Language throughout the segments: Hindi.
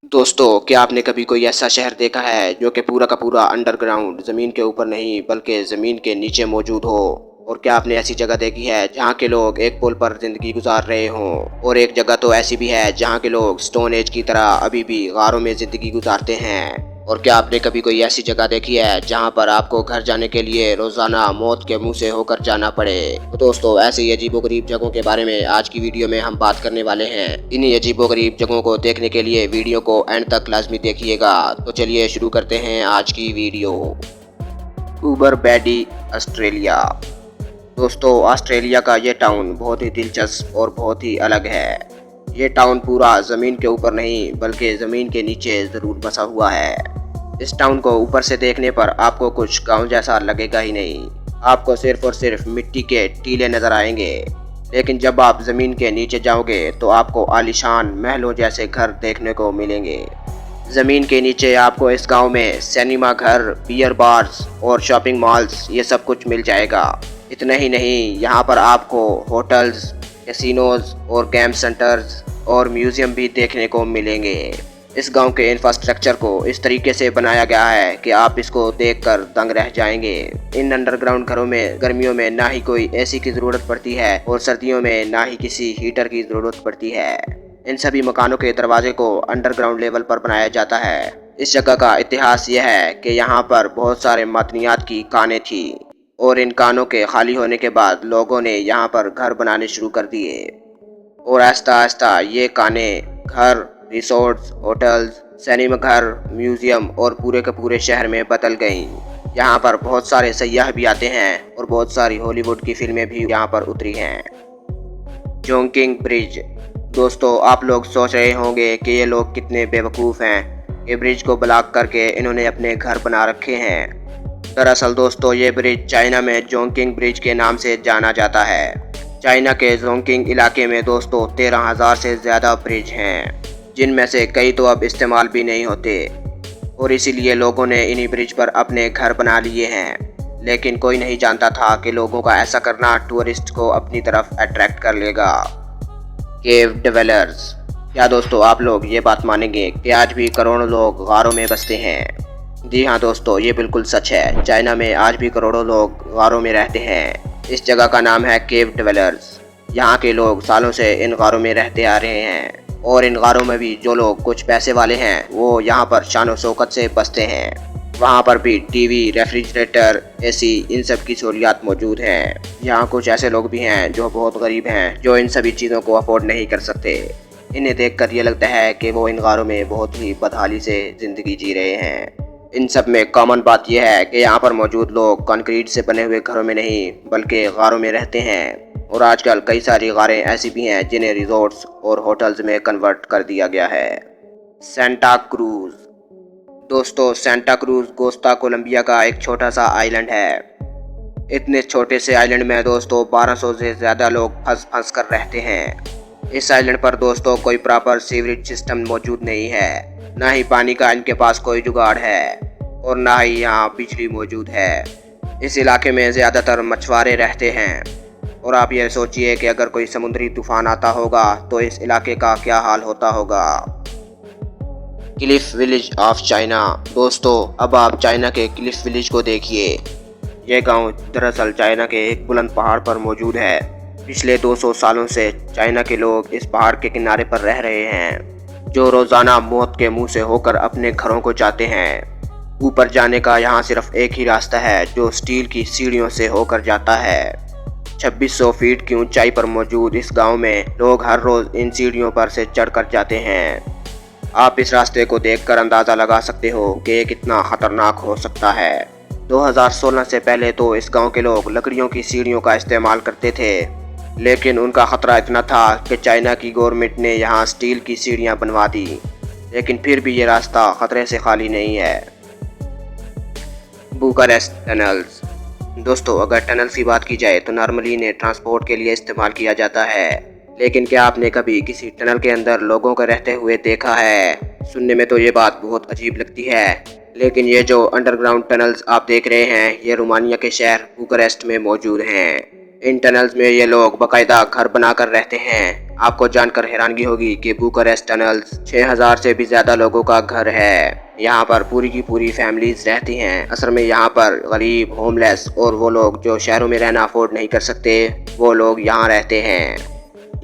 दोस्तों, क्या आपने कभी कोई ऐसा शहर देखा है जो कि पूरा का पूरा अंडरग्राउंड ज़मीन के ऊपर नहीं बल्कि ज़मीन के नीचे मौजूद हो? और क्या आपने ऐसी जगह देखी है जहाँ के लोग एक पुल पर ज़िंदगी गुजार रहे हों? और एक जगह तो ऐसी भी है जहाँ के लोग स्टोन एज की तरह अभी भी गारों में ज़िंदगी गुजारते हैं। और क्या आपने कभी कोई ऐसी जगह देखी है जहाँ पर आपको घर जाने के लिए रोजाना मौत के मुंह से होकर जाना पड़े? तो दोस्तों, ऐसी ही अजीबोगरीब जगहों के बारे में आज की वीडियो में हम बात करने वाले हैं। इन्हीं अजीबोगरीब जगहों को देखने के लिए वीडियो को एंड तक लाजमी देखिएगा। तो चलिए शुरू करते हैं आज की वीडियो। Uber baddie, Australia. दोस्तों, ऑस्ट्रेलिया का ये टाउन बहुत ही दिलचस्प और बहुत ही अलग है। ये टाउन पूरा ज़मीन के ऊपर नहीं बल्कि ज़मीन के नीचे ज़रूर बसा हुआ है। इस टाउन को ऊपर से देखने पर आपको कुछ गांव जैसा लगेगा ही नहीं। आपको सिर्फ और सिर्फ मिट्टी के टीले नज़र आएंगे। लेकिन जब आप ज़मीन के नीचे जाओगे तो आपको आलीशान महलों जैसे घर देखने को मिलेंगे। ज़मीन के नीचे आपको इस गांव में सिनेमा घर, बियर बार्स और शॉपिंग मॉल्स ये सब कुछ मिल जाएगा। इतना ही नहीं, यहाँ पर आपको होटल्स, कैसीनोज और गेम सेंटर्स और म्यूज़ियम भी देखने को मिलेंगे। इस गांव के इंफ्रास्ट्रक्चर को इस तरीके से बनाया गया है कि आप इसको देखकर दंग रह जाएंगे। इन अंडरग्राउंड घरों में गर्मियों में ना ही कोई एसी की ज़रूरत पड़ती है और सर्दियों में ना ही किसी हीटर की ज़रूरत पड़ती है। इन सभी मकानों के दरवाजे को अंडरग्राउंड लेवल पर बनाया जाता है। इस जगह का इतिहास यह है कि यहाँ पर बहुत सारे मदनियात की कानें थी और इन कानों के खाली होने के बाद लोगों ने यहाँ पर घर बनाने शुरू कर दिए और आहिस्ता आहिस्ता ये कानें घर, रिसोर्ट्स, होटल्स, सिनेमा घर, म्यूजियम और पूरे के पूरे शहर में बदल गईं। यहाँ पर बहुत सारे सयाह भी आते हैं और बहुत सारी हॉलीवुड की फिल्में भी यहाँ पर उतरी हैं। जोंगकिंग ब्रिज। दोस्तों, आप लोग सोच रहे होंगे कि ये लोग कितने बेवकूफ़ हैं। ये ब्रिज को ब्लॉक करके इन्होंने अपने घर बना रखे हैं। दरअसल दोस्तों, ये ब्रिज चाइना में जोंगकिंग ब्रिज के नाम से जाना जाता है। चाइना के जोंगकिंग इलाके में दोस्तों 13,000 से ज़्यादा ब्रिज हैं, जिनमें से कई तो अब इस्तेमाल भी नहीं होते और इसीलिए लोगों ने इन्हीं ब्रिज पर अपने घर बना लिए हैं। लेकिन कोई नहीं जानता था कि लोगों का ऐसा करना टूरिस्ट को अपनी तरफ अट्रैक्ट कर लेगा। केव डिवेलर्स। क्या दोस्तों, आप लोग ये बात मानेंगे कि आज भी करोड़ों लोग गारों में बसते हैं? जी हाँ दोस्तों, ये बिल्कुल सच है। चाइना में आज भी करोड़ों लोग गारों में रहते हैं। इस जगह का नाम है केव डिवेलर्स। यहाँ के लोग सालों से इन गारों में रहते आ रहे हैं और इन गारों में भी जो लोग कुछ पैसे वाले हैं वो यहाँ पर शान शौकत से बसते हैं। वहाँ पर भी टीवी, रेफ्रिजरेटर, एसी इन सब की सहूलियात मौजूद हैं। यहाँ कुछ ऐसे लोग भी हैं जो बहुत गरीब हैं, जो इन सभी चीज़ों को अफोर्ड नहीं कर सकते। इन्हें देखकर ये लगता है कि वो इन गारों में बहुत ही बदहाली से ज़िंदगी जी रहे हैं। इन सब में कॉमन बात यह है कि यहाँ पर मौजूद लोग कंक्रीट से बने हुए घरों में नहीं बल्कि गारों में रहते हैं और आजकल कई सारी गारें ऐसी भी हैं जिन्हें रिजॉर्ट्स और होटल्स में कन्वर्ट कर दिया गया है। Santa cruise. दोस्तों, सेंटा क्रूज कोस्टा कोलंबिया का एक छोटा सा आइलैंड है। इतने छोटे से आइलैंड में दोस्तों 1200 से ज़्यादा लोग फंस फंस कर रहते हैं। इस आइलैंड पर दोस्तों कोई प्रॉपर सीवरेज सिस्टम मौजूद नहीं है, ना ही पानी का इनके पास कोई जुगाड़ है और ना ही यहाँ बिजली मौजूद है। इस इलाके में ज़्यादातर मछुआरे रहते हैं और आप ये सोचिए कि अगर कोई समुद्री तूफान आता होगा तो इस इलाके का क्या हाल होता होगा। Cliff village of China. दोस्तों, अब आप चाइना के क्लिफ विलेज को देखिए। यह गांव दरअसल चाइना के एक बुलंद पहाड़ पर मौजूद है। पिछले 200 सालों से चाइना के लोग इस पहाड़ के किनारे पर रह रहे हैं, जो रोज़ाना मौत के मुंह से होकर अपने घरों को जाते हैं। ऊपर जाने का यहाँ सिर्फ एक ही रास्ता है, जो स्टील की सीढ़ियों से होकर जाता है। 2600 फीट की ऊंचाई पर मौजूद इस गांव में लोग हर रोज़ इन सीढ़ियों पर से चढ़कर जाते हैं। आप इस रास्ते को देखकर अंदाज़ा लगा सकते हो कि ये कितना ख़तरनाक हो सकता है। 2016 से पहले तो इस गांव के लोग लकड़ियों की सीढ़ियों का इस्तेमाल करते थे, लेकिन उनका ख़तरा इतना था कि चाइना की गवर्नमेंट ने यहाँ स्टील की सीढ़ियाँ बनवा दी। लेकिन फिर भी ये रास्ता ख़तरे से खाली नहीं है। Bucharest tunnels. दोस्तों, अगर टनल्स की बात की जाए तो नॉर्मली इन्हें ट्रांसपोर्ट के लिए इस्तेमाल किया जाता है, लेकिन क्या आपने कभी किसी टनल के अंदर लोगों को रहते हुए देखा है? सुनने में तो ये बात बहुत अजीब लगती है, लेकिन ये जो अंडरग्राउंड टनल्स आप देख रहे हैं ये रोमानिया के शहर बुकारेस्ट में मौजूद हैं। इन टनल्स में ये लोग बाकायदा घर बनाकर रहते हैं। आपको जानकर हैरानगी होगी कि बुखारेस्ट टनल्स 6000 से भी ज़्यादा लोगों का घर है। यहाँ पर पूरी की पूरी फैमिलीज रहती हैं। असल में यहाँ पर गरीब, होमलेस और वो लोग जो शहरों में रहना अफोर्ड नहीं कर सकते, वो लोग यहाँ रहते हैं।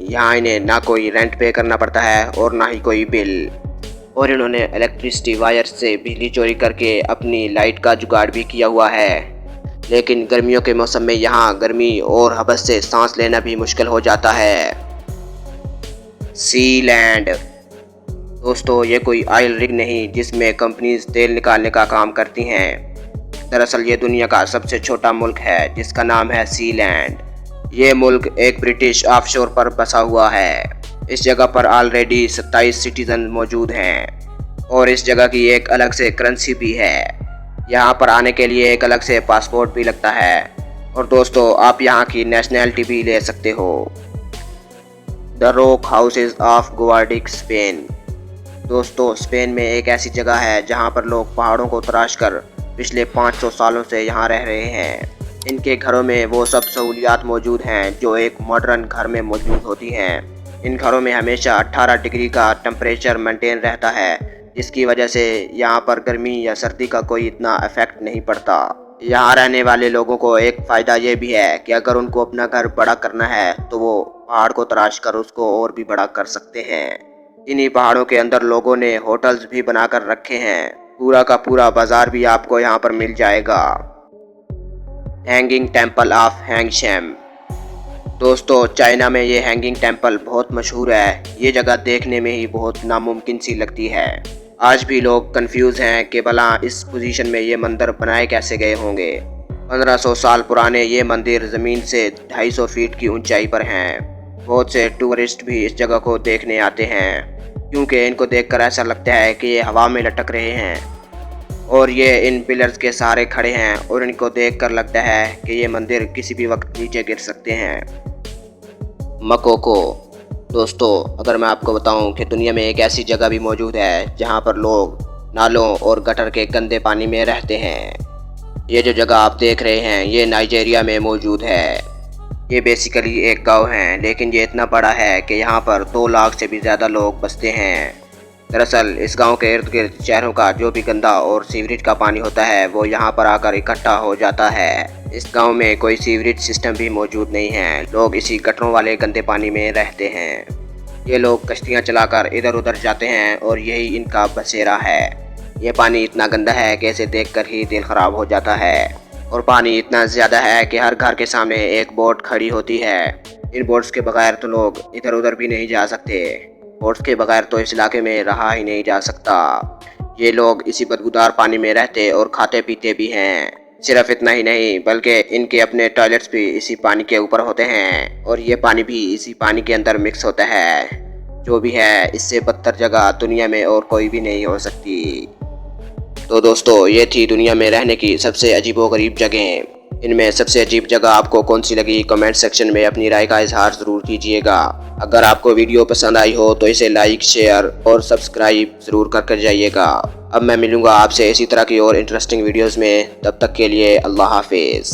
यहाँ इन्हें ना कोई रेंट पे करना पड़ता है और ना ही कोई बिल। और इन्होंने इलेक्ट्रिसिटी वायर से बिजली चोरी करके अपनी लाइट का जुगाड़ भी किया हुआ है। लेकिन गर्मियों के मौसम में यहाँ गर्मी और हबस से सांस लेना भी मुश्किल हो जाता है। सी लैंड दोस्तों, ये कोई ऑयल रिग नहीं जिसमें कंपनीज तेल निकालने का काम करती हैं। दरअसल ये दुनिया का सबसे छोटा मुल्क है जिसका नाम है सी लैंड। ये मुल्क एक ब्रिटिश ऑफशोर पर बसा हुआ है। इस जगह पर ऑलरेडी 27 सिटीजन मौजूद हैं और इस जगह की एक अलग से करेंसी भी है। यहाँ पर आने के लिए एक अलग से पासपोर्ट भी लगता है और दोस्तों आप यहाँ की नेशनैलिटी भी ले सकते हो। The rock houses of Guadix, Spain. दोस्तों स्पेन में एक ऐसी जगह है जहाँ पर लोग पहाड़ों को तराश कर पिछले 500 सालों से यहाँ रह रहे हैं। इनके घरों में वो सब सहूलियात मौजूद हैं जो एक मॉडर्न घर में मौजूद होती हैं। इन घरों में हमेशा 18 डिग्री का टेम्परेचर मेंटेन रहता है, जिसकी वजह से यहाँ पर गर्मी या सर्दी का कोई इतना इफेक्ट नहीं पड़ता। यहाँ रहने वाले लोगों को एक फ़ायदा ये भी है कि अगर उनको अपना घर बड़ा करना है तो वो पहाड़ को तराश कर उसको और भी बड़ा कर सकते हैं। इन्हीं पहाड़ों के अंदर लोगों ने होटल्स भी बनाकर रखे हैं। पूरा का पूरा बाजार भी आपको यहाँ पर मिल जाएगा। Hanging temple of Hengshan. दोस्तों चाइना में ये हैंगिंग टेम्पल बहुत मशहूर है। ये जगह देखने में ही बहुत नामुमकिन सी लगती है। आज भी लोग कंफ्यूज हैं कि भला इस पोजीशन में ये मंदिर बनाए कैसे गए होंगे। 1500 साल पुराने ये मंदिर ज़मीन से 250 फीट की ऊंचाई पर हैं। बहुत से टूरिस्ट भी इस जगह को देखने आते हैं क्योंकि इनको देखकर ऐसा लगता है कि ये हवा में लटक रहे हैं और ये इन पिलर्स के सहारे खड़े हैं और इनको देखकर लगता है कि ये मंदिर किसी भी वक्त नीचे गिर सकते हैं। मकोको। दोस्तों अगर मैं आपको बताऊं कि दुनिया में एक ऐसी जगह भी मौजूद है जहां पर लोग नालों और गटर के गंदे पानी में रहते हैं। ये जो जगह आप देख रहे हैं ये नाइजीरिया में मौजूद है। ये बेसिकली एक गांव है लेकिन ये इतना बड़ा है कि यहाँ पर 2 लाख से भी ज़्यादा लोग बसते हैं। दरअसल इस गांव के इर्द गिर्द शहरों का जो भी गंदा और सीवरेज का पानी होता है वो यहाँ पर आकर इकट्ठा हो जाता है। इस गांव में कोई सीवरेज सिस्टम भी मौजूद नहीं है। लोग इसी गटरों वाले गंदे पानी में रहते हैं। ये लोग कश्तियाँ चलाकर इधर उधर जाते हैं और यही इनका बसेरा है। ये पानी इतना गंदा है कि इसे देखकर ही दिल ख़राब हो जाता है और पानी इतना ज़्यादा है कि हर घर के सामने एक बोट खड़ी होती है। इन बोट्स के बगैर तो लोग इधर उधर भी नहीं जा सकते। बोट्स के बगैर तो इस इलाके में रहा ही नहीं जा सकता। ये लोग इसी बदबूदार पानी में रहते और खाते पीते भी हैं। सिर्फ इतना ही नहीं बल्कि इनके अपने टॉयलेट्स भी इसी पानी के ऊपर होते हैं और ये पानी भी इसी पानी के अंदर मिक्स होता है। जो भी है इससे बदतर जगह दुनिया में और कोई भी नहीं हो सकती। तो दोस्तों ये थी दुनिया में रहने की सबसे अजीबोगरीब जगहें। इनमें सबसे अजीब जगह आपको कौन सी लगी कमेंट सेक्शन में अपनी राय का इजहार ज़रूर कीजिएगा। अगर आपको वीडियो पसंद आई हो तो इसे लाइक, शेयर और सब्सक्राइब ज़रूर कर जाइएगा। अब मैं मिलूँगा आपसे इसी तरह की और इंटरेस्टिंग वीडियोज़ में। तब तक के लिए अल्लाह हाफिज़।